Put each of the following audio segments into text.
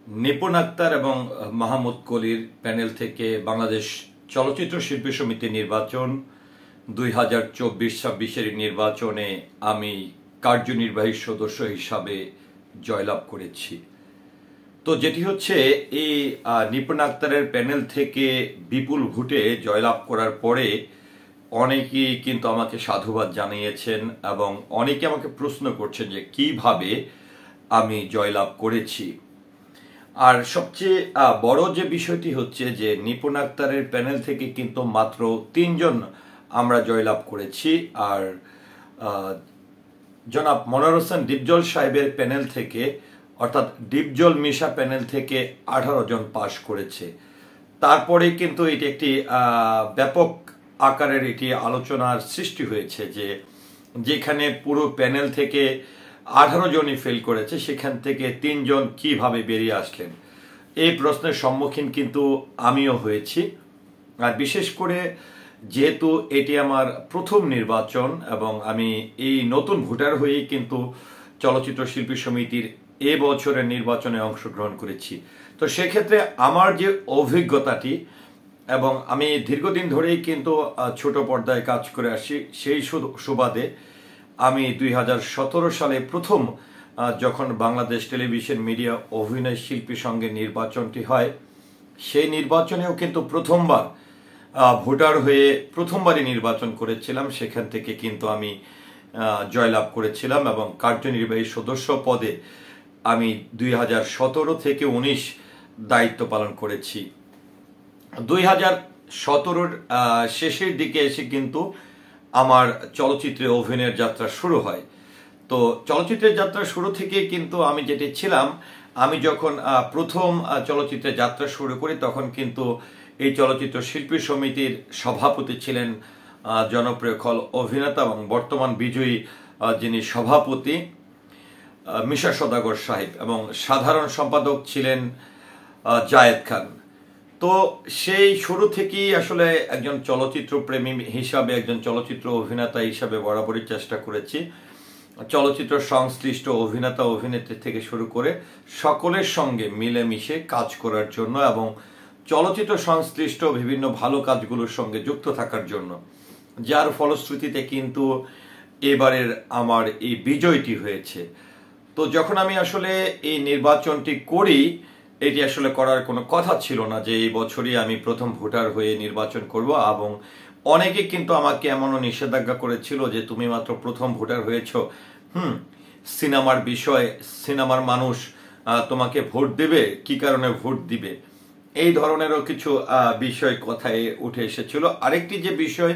নিপুণ আক্তার এবং মাহমুদ কলির প্যানেল থেকে বাংলাদেশ চলচ্চিত্র শিল্পী সমিতি নির্বাচন 2024-26-এর নির্বাচনে আমি কার্যনির্বাহী সদস্য হিসাবে জয়লাভ করেছি। তো যেটি হচ্ছে এই নিপুণ আক্তারের প্যানেল থেকে বিপুল ভোটে জয়লাভ করার পরে অনেকেই কিন্তু আমাকে সাধুবাদ জানিয়েছেন এবং অনেকে আমাকে প্রশ্ন করছেন যে কিভাবে আমি জয়লাভ করেছি। আর সবচেয়ে বড় যে বিষয়টি হচ্ছে যে নিপুণ আক্তারের প্যানেল থেকে কিন্তু মাত্র 3 জন আমরা জয়লাভ করেছি, আর জনাব মনোয়ার হোসেন ডিপজল সাহেবের প্যানেল থেকে অর্থাৎ ডিপজল মিশা প্যানেল থেকে 18 জন পাশ করেছে। তারপরে কিন্তু এটি একটি ব্যাপক আকারের এটি আলোচনার সৃষ্টি হয়েছে যে যেখানে পুরো প্যানেল থেকে 18 জনই ফেল করেছে, সেখান থেকে 3 জন কিভাবে বেরিয়ে আসলেন, এই প্রশ্নের সম্মুখীন কিন্তু আমিও হয়েছি। আর বিশেষ করে যেহেতু এটি আমার প্রথম নির্বাচন এবং আমি এই নতুন ভোটার হয়েই কিন্তু চলচ্চিত্র শিল্পী সমিতির এ বছরের নির্বাচনে অংশগ্রহণ করেছি, তো সেক্ষেত্রে আমার যে অভিজ্ঞতাটি এবং আমি দীর্ঘদিন ধরেই কিন্তু ছোট পর্দায় কাজ করে আসি, সেই সুবাদে আমি 2017 সালে প্রথম যখন বাংলাদেশ টেলিভিশন মিডিয়া অভিনয় শিল্পী সঙ্গে নির্বাচনটি হয়, সেই নির্বাচনেও কিন্তু প্রথমবার ভোটার হয়ে প্রথমবারই নির্বাচন করেছিলাম। সেখান থেকে কিন্তু আমি জয়লাভ করেছিলাম এবং কার্যনির্বাহী সদস্য পদে আমি 2017 থেকে 19 দায়িত্ব পালন করেছি। 2017-র শেষের দিকে এসে কিন্তু আমার চলচ্চিত্রে অভিনয়ের যাত্রা শুরু হয়। তো চলচ্চিত্রের যাত্রা শুরু থেকে কিন্তু আমি যেটি ছিলাম, আমি যখন প্রথম চলচ্চিত্রের যাত্রা শুরু করি তখন কিন্তু এই চলচ্চিত্র শিল্পী সমিতির সভাপতি ছিলেন জনপ্রিয় খল অভিনেতা এবং বর্তমান বিজয়ী যিনি সভাপতি মিশা সওদাগর সাহেব, এবং সাধারণ সম্পাদক ছিলেন জায়েদ খান। তো সেই শুরু থেকেই আসলে একজন চলচ্চিত্র প্রেমী হিসাবে, একজন চলচ্চিত্র অভিনেতা হিসাবে বরাবরই চেষ্টা করেছি চলচ্চিত্র সংশ্লিষ্ট অভিনেতা অভিনেত্রী থেকে শুরু করে সকলের সঙ্গে মিলেমিশে কাজ করার জন্য এবং চলচ্চিত্র সংশ্লিষ্ট বিভিন্ন ভালো কাজগুলোর সঙ্গে যুক্ত থাকার জন্য, যার ফলশ্রুতিতে কিন্তু এবারের আমার এই বিজয়টি হয়েছে। তো যখন আমি আসলে এই নির্বাচনটি করি, এটি আসলে করার কোনো কথা ছিল না যে এই বছরই আমি প্রথম ভোটার হয়ে নির্বাচন করব, এবং অনেকে কিন্তু আমাকে এমনও নিষেধাজ্ঞা করেছিল যে তুমি মাত্র প্রথম ভোটার হয়েছ, সিনেমার বিষয়, সিনেমার মানুষ তোমাকে ভোট দেবে, কি কারণে ভোট দিবে, এই ধরনেরও কিছু বিষয় কথায় উঠে এসেছিল। আরেকটি যে বিষয়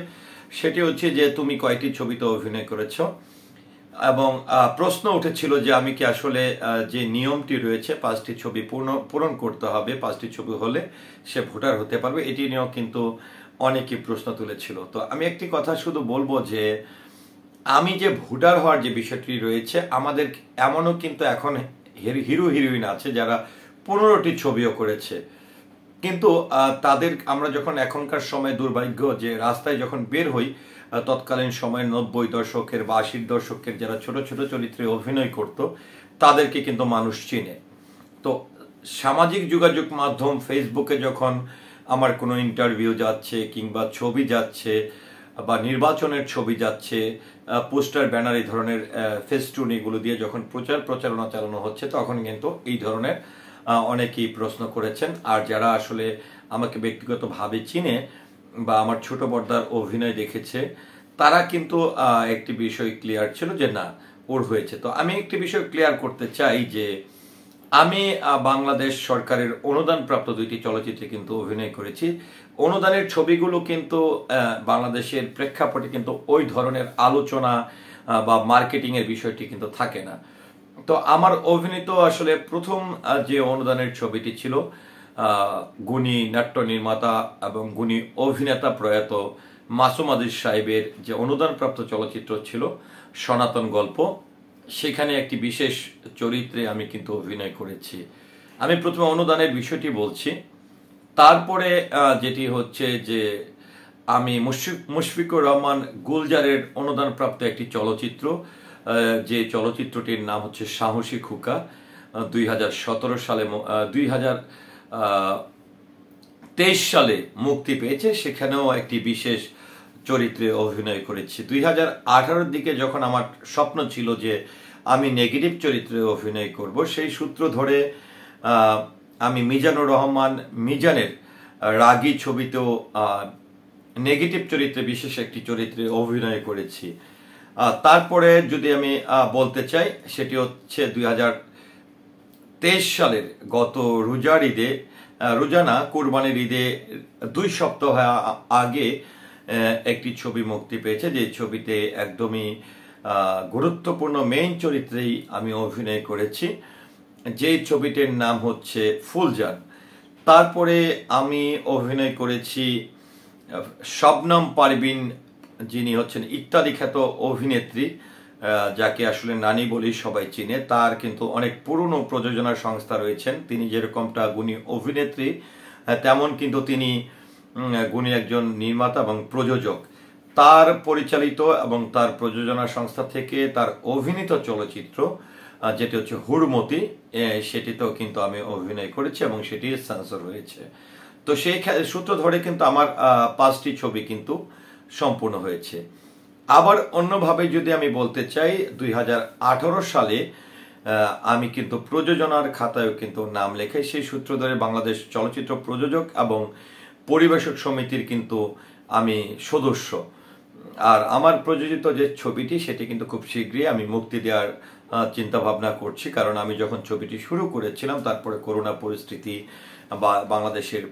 সেটি হচ্ছে যে তুমি কয়টি ছবিতে অভিনয় করেছ, এবং প্রশ্ন উঠেছিল যে আমি কি আসলে যে নিয়মটি রয়েছে 5টি ছবি পূরণ করতে হবে, 5টি ছবি হলে সে ভোটার হতে পারবে, এটি নিয়েও কিন্তু অনেকেই প্রশ্ন তুলেছিল। তো আমি একটি কথা শুধু বলবো যে আমি যে ভোটার হওয়ার যে বিষয়টি রয়েছে, আমাদের এমনও কিন্তু এখন হিরো হিরোইন আছে যারা 15টি ছবিও করেছে, কিন্তু তাদের আমরা যখন এখনকার সময় দুর্ভাগ্য যে রাস্তায় যখন বের হই, তৎকালীন সময়ে 90 দশকের বা 80 দশকের যারা ছোট ছোট চরিত্রে অভিনয় করত তাদেরকে কিন্তু মানুষ চিনে। তো সামাজিক যোগাযোগ মাধ্যম ফেসবুকে যখন আমার কোনো ইন্টারভিউ যাচ্ছে কিংবা ছবি যাচ্ছে বা নির্বাচনের ছবি যাচ্ছে, পোস্টার ব্যানার এই ধরনের ফেস্টুন এগুলো দিয়ে যখন প্রচারণা চালানো হচ্ছে, তখন কিন্তু এই ধরনের অনেকেই প্রশ্ন করেছেন। আর যারা আসলে আমাকে ব্যক্তিগতভাবে চিনে বা আমার ছোট পর্দার অভিনয় দেখেছে, তারা কিন্তু একটি বিষয় ক্লিয়ার ছিল যে না, ওর হয়েছে। তো আমি একটি বিষয় ক্লিয়ার করতে চাই যে আমি বাংলাদেশ সরকারের অনুদানপ্রাপ্ত 2টি চলচ্চিত্রে কিন্তু অভিনয় করেছি। অনুদানের ছবিগুলো কিন্তু বাংলাদেশের প্রেক্ষাপটে কিন্তু ওই ধরনের আলোচনা বা মার্কেটিং এর বিষয়টি কিন্তু থাকে না। তো আমার অভিনীত আসলে প্রথম যে অনুদানের ছবিটি ছিল গুণী নাট্য নির্মাতা এবং গুণী অভিনেতা প্রয়াত মাসুম আজিজ সাহেবের যে অনুদানপ্রাপ্ত চলচ্চিত্র ছিল সনাতন গল্প, সেখানে একটি বিশেষ চরিত্রে আমি কিন্তু অভিনয় করেছি। আমি প্রথমে অনুদানের বিষয়টি বলছি, তারপরে যেটি হচ্ছে যে আমি মুশফিকুর রহমান গুলজারের অনুদানপ্রাপ্ত একটি চলচ্চিত্র, যে চলচ্চিত্রটির নাম হচ্ছে সাহসী খোকা, 2017 সালে 2023 সালে মুক্তি পেয়েছে, সেখানেও একটি বিশেষ চরিত্রে অভিনয় করেছি। 2018 দিকে যখন আমার স্বপ্ন ছিল যে আমি নেগেটিভ চরিত্রে অভিনয় করব, সেই সূত্র ধরে আমি মিজানুর রহমান মিজানের রাগী ছবিতেও নেগেটিভ চরিত্রে বিশেষ একটি চরিত্রে অভিনয় করেছি। তারপরে যদি আমি বলতে চাই, সেটি হচ্ছে 2023 সালের গত রোজার ঈদে, রোজানা কুরবানির ঈদে 2 সপ্তাহ আগে একটি ছবি মুক্তি পেয়েছে, যে ছবিতে একদমই গুরুত্বপূর্ণ মেইন চরিত্রেই আমি অভিনয় করেছি, যেই ছবিটির নাম হচ্ছে ফুলজান। তারপরে আমি অভিনয় করেছি শবনম পারভিন, যিনি হচ্ছেন ইত্যাদি খ্যাত অভিনেত্রী, যাকে আসলে নানি বলি সবাই চিনে। তার কিন্তু অনেক পুরনো প্রযোজনা সংস্থা রয়েছেন। তিনি যেরকমটা গুণী অভিনেত্রী, তেমন কিন্তু তিনি গুণী একজন নির্মাতা এবং প্রযোজক। তার পরিচালিত এবং তার প্রযোজনা সংস্থা থেকে তার অভিনীত চলচ্চিত্র যেটি হচ্ছে হুড়মতি, সেটিতেও কিন্তু আমি অভিনয় করেছি এবং সেটি সেন্সর হয়েছে। তো সেই সূত্র ধরে কিন্তু আমার 5টি ছবি কিন্তু সম্পূর্ণ হয়েছে। আবার অন্যভাবে যদি আমি বলতে চাই, 2018 সালে আমি কিন্তু প্রযোজনার খাতায়ও কিন্তু নাম লেখাই। সেই সূত্র ধরে বাংলাদেশ চলচ্চিত্র প্রযোজক এবং পরিবেশক সমিতির কিন্তু আমি সদস্য। আর আমার প্রযোজিত যে ছবিটি, সেটি কিন্তু খুব শীঘ্রই আমি মুক্তি দেওয়ার চিন্তা ভাবনা করছি, কারণ আমি যখন ছবিটি শুরু করেছিলাম, তারপরে করোনা পরিস্থিতি বা বাংলাদেশের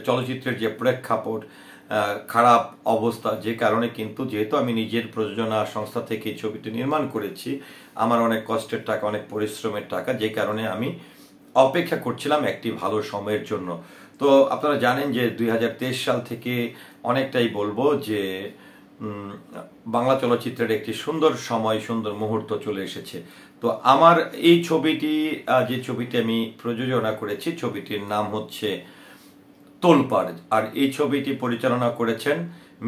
চলচ্চিত্রের যে প্রেক্ষাপট, খারাপ অবস্থা, যে কারণে কিন্তু যেহেতু আমি নিজের প্রযোজনা সংস্থা থেকে ছবিটি নির্মাণ করেছি, আমার অনেক কষ্টের টাকা, অনেক পরিশ্রমের টাকা, যে কারণে আমি অপেক্ষা করছিলাম একটি ভালো সময়ের জন্য। তো আপনারা জানেন যে 2023 সাল থেকে অনেকটাই বলবো যে বাংলা চলচ্চিত্রের একটি সুন্দর সময়, সুন্দর মুহূর্ত চলে এসেছে। তো আমার এই ছবিটি, যে ছবিটি আমি প্রযোজনা করেছি, ছবিটির নাম হচ্ছে তোলপাড়, আর এই ছবিটি পরিচালনা করেছেন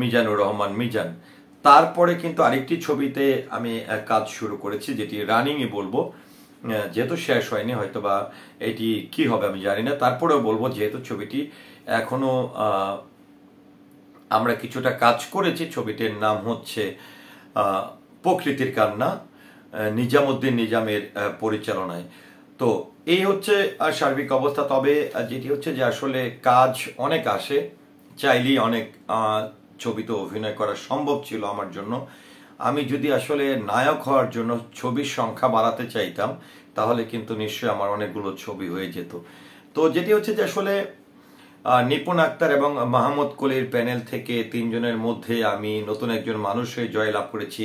মিজানুর রহমান মিজান। তারপরে কিন্তু আরেকটি ছবিতে আমি কাজ শুরু করেছি, যেটি রানিংই বলবো, যেহেতু শেষ হয়নি, হয়তোবা এটি কি হবে আমি জানি না, তারপরেও বলবো যেহেতু ছবিটি এখনো আমরা কিছুটা কাজ করেছি। ছবিটির নাম হচ্ছে প্রকৃতির কান্না, নিজামুদ্দিন নিজামের পরিচালনায়। তো এই হচ্ছে সার্বিক অবস্থা। তবে যেটি হচ্ছে যে আসলে কাজ অনেক আসে, চাইলেই অনেক ছবিতে অভিনয় করা সম্ভব ছিল আমার জন্য। আমি যদি আসলে নায়ক হওয়ার জন্য ছবির সংখ্যা বাড়াতে চাইতাম, তাহলে কিন্তু নিশ্চয়ই আমার অনেকগুলো ছবি হয়ে যেত। তো যেটি হচ্ছে যে আসলে নিপুণ আক্তার এবং মাহমুদ কলির প্যানেল থেকে 3 জনের মধ্যে আমি নতুন একজন মানুষ হয়ে জয়লাভ করেছি।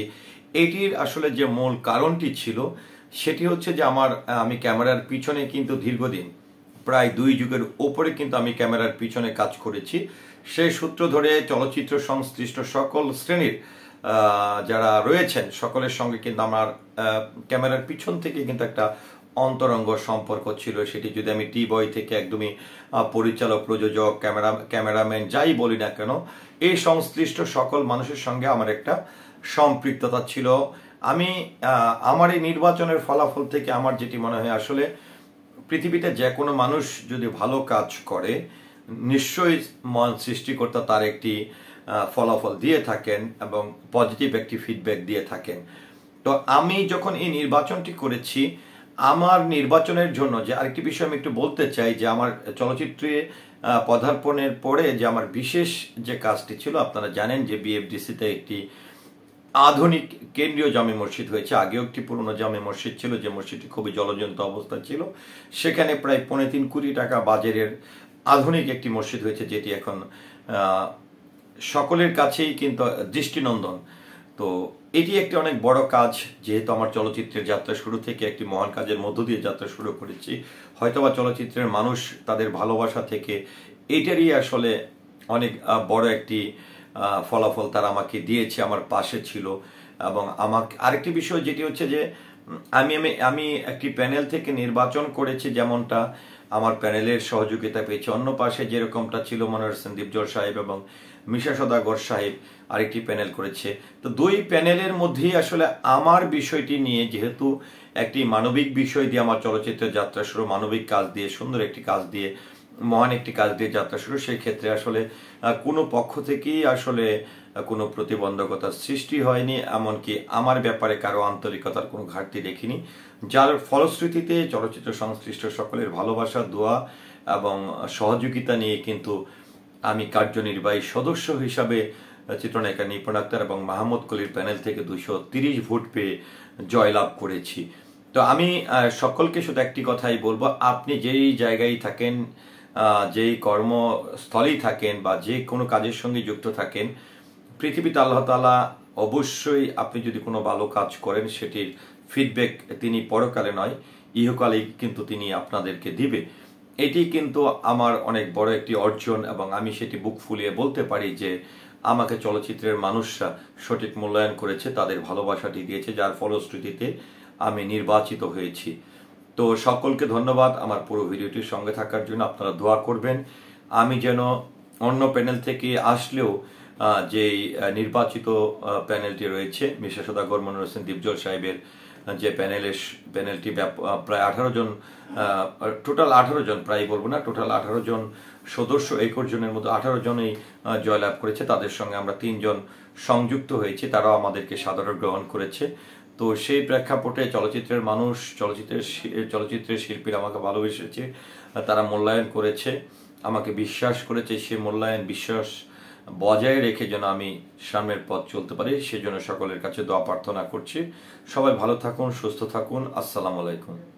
এটির আসলে যে মূল কারণটি ছিল, সেটি হচ্ছে যে আমি ক্যামেরার পিছনে কিন্তু দীর্ঘদিন, প্রায় 2 যুগের উপরে কিন্তু আমি ক্যামেরার পিছনে কাজ করেছি। সেই সূত্র ধরে চলচ্চিত্র সংশ্লিষ্ট সকল শ্রেণীর যারা রয়েছেন, সকলের সঙ্গে কিন্তু আমার ক্যামেরার পিছন থেকে কিন্তু একটা অন্তরঙ্গ সম্পর্ক ছিল। সেটি যদি আমি টি বয় থেকে একদমই পরিচালক, প্রযোজক, ক্যামেরাম্যান যাই বলি না কেন, এই সংশ্লিষ্ট সকল মানুষের সঙ্গে আমার একটা সম্পৃক্ততা ছিল। আমি আমার এই নির্বাচনের ফলাফল থেকে আমার যেটি মনে হয়, আসলে পৃথিবীতে যে কোনো মানুষ যদি ভালো কাজ করে, নিশ্চয়ই মহান সৃষ্টিকর্তা তার একটি ফলাফল দিয়ে থাকেন এবং পজিটিভ একটি ফিডব্যাক দিয়ে থাকেন। তো আমি যখন এই নির্বাচনটি করেছি, আমার নির্বাচনের জন্য যে আরেকটি বিষয় আমি একটু বলতে চাই, যে আমার চলচ্চিত্রে পদার্পণের পরে যে আমার বিশেষ যে কাজটি ছিল, আপনারা জানেন যে বিএফডিসিতে একটি আধুনিক কেন্দ্রীয় জামে মসজিদ হয়েছে। আগেও একটি পুরনো জামে মসজিদ ছিল, যে মসজিদটি খুবই জলজন্ত অবস্থা ছিল। সেখানে প্রায় 3.25 কোটি টাকা বাজেটের আধুনিক একটি মসজিদ হয়েছে, যেটি এখন সকলের কাছেই কিন্তু দৃষ্টিনন্দন। তো এটি একটি অনেক বড় কাজ, যেহেতু আমার চলচ্চিত্রের যাত্রা শুরু থেকে একটি মহান কাজের মধ্য দিয়ে যাত্রা শুরু করেছি। হয়তোবা চলচ্চিত্রের মানুষ তাদের ভালোবাসা থেকে এটারই আসলে অনেক বড় একটি ফলাফল তারা আমাকে দিয়েছে, আমার পাশে ছিল। এবং আমাকে আরেকটি বিষয় যেটি হচ্ছে যে আমি একটি প্যানেল থেকে নির্বাচন করেছি, যেমনটা আমার প্যানেলের সহযোগিতা পেয়েছে। অন্য পাশে যেরকমটা ছিল মনোহর হোসেন দীপজল সাহেব এবং মিশা সদাগর সাহেব আরেকটি প্যানেল করেছে। তো 2 প্যানেলের মধ্যেই আসলে আমার বিষয়টি নিয়ে, যেহেতু একটি মানবিক বিষয় দিয়ে আমার চলচ্চিত্রের যাত্রা শুরু, মানবিক কাজ দিয়ে, সুন্দর একটি কাজ দিয়ে, মহান একটি কাজ দিয়ে যাত্রা শুরু। সেই ক্ষেত্রে আসলে কোনো পক্ষ থেকেই আসলে কোনো প্রতিবন্ধকতার সৃষ্টি হয়নি, এমনকি আমার ব্যাপারে কারো আন্তরিকতার কোনো ঘাটতি দেখিনি, যার ফলশ্রুতিতে চলচ্চিত্র সংশ্লিষ্ট সকলের ভালোবাসা, দোয়া এবং সহযোগিতা নিয়ে কিন্তু আমি কার্যনির্বাহী সদস্য হিসাবে চিত্রনায়িকা নিপুণ আক্তার এবং মাহমুদ কলির প্যানেল থেকে 230 ভোট পেয়ে জয়লাভ করেছি। তো আমি সকলকে শুধু একটি কথাই বলবো, আপনি যেই জায়গায় থাকেন, যেই কর্মস্থলেই থাকেন বা যে কোনো কাজের সঙ্গে যুক্ত থাকেন, পৃথিবীতে আল্লাহ তাআলা অবশ্যই আপনি যদি কোনো ভালো কাজ করেন সেটির ফিডব্যাক তিনি পরকালে নয় ইহকালেই কিন্তু তিনি আপনাদেরকে দিবে। এটি কিন্তু আমার অনেক বড় একটি অর্জন এবং আমি সেটি বুক ফুলিয়ে বলতে পারি যে আমাকে চলচ্চিত্রের মানুষরা সঠিক মূল্যায়ন করেছে, তাদের ভালোবাসাটি দিয়েছে, যার ফলশ্রুতিতে আমি নির্বাচিত হয়েছি। তো সকলকে ধন্যবাদ আমার পুরো ভিডিওটির সঙ্গে থাকার জন্য। আপনারা দোয়া করবেন আমি যেন অন্য প্যানেল থেকে আসলেও যেই নির্বাচিত প্যানেলটি রয়েছে মির্জা সওদাগর মনির হোসেন দীপজল সাহেবের যে প্যানেলটি প্রায় 18 জন, টোটাল 18 জন, প্রায় বলবো না, টোটাল 18 জন সদস্য, 21 জনের মধ্যে 18 জনই জয়লাভ করেছে। তাদের সঙ্গে আমরা 3 জন সংযুক্ত হয়েছি, তারাও আমাদেরকে সাদরে গ্রহণ করেছে। তো সেই প্রেক্ষাপটে চলচ্চিত্রের মানুষ, চলচ্চিত্রের শিল্পীরা আমাকে ভালোবেসেছে, তারা মূল্যায়ন করেছে, আমাকে বিশ্বাস করেছে। সে মূল্যায়ন, বিশ্বাস বজায় রেখে যেন আমি সামনের পথ চলতে পারি, সেজন্য সকলের কাছে দোয়া প্রার্থনা করছি। সবাই ভালো থাকুন, সুস্থ থাকুন। আসসালামু আলাইকুম।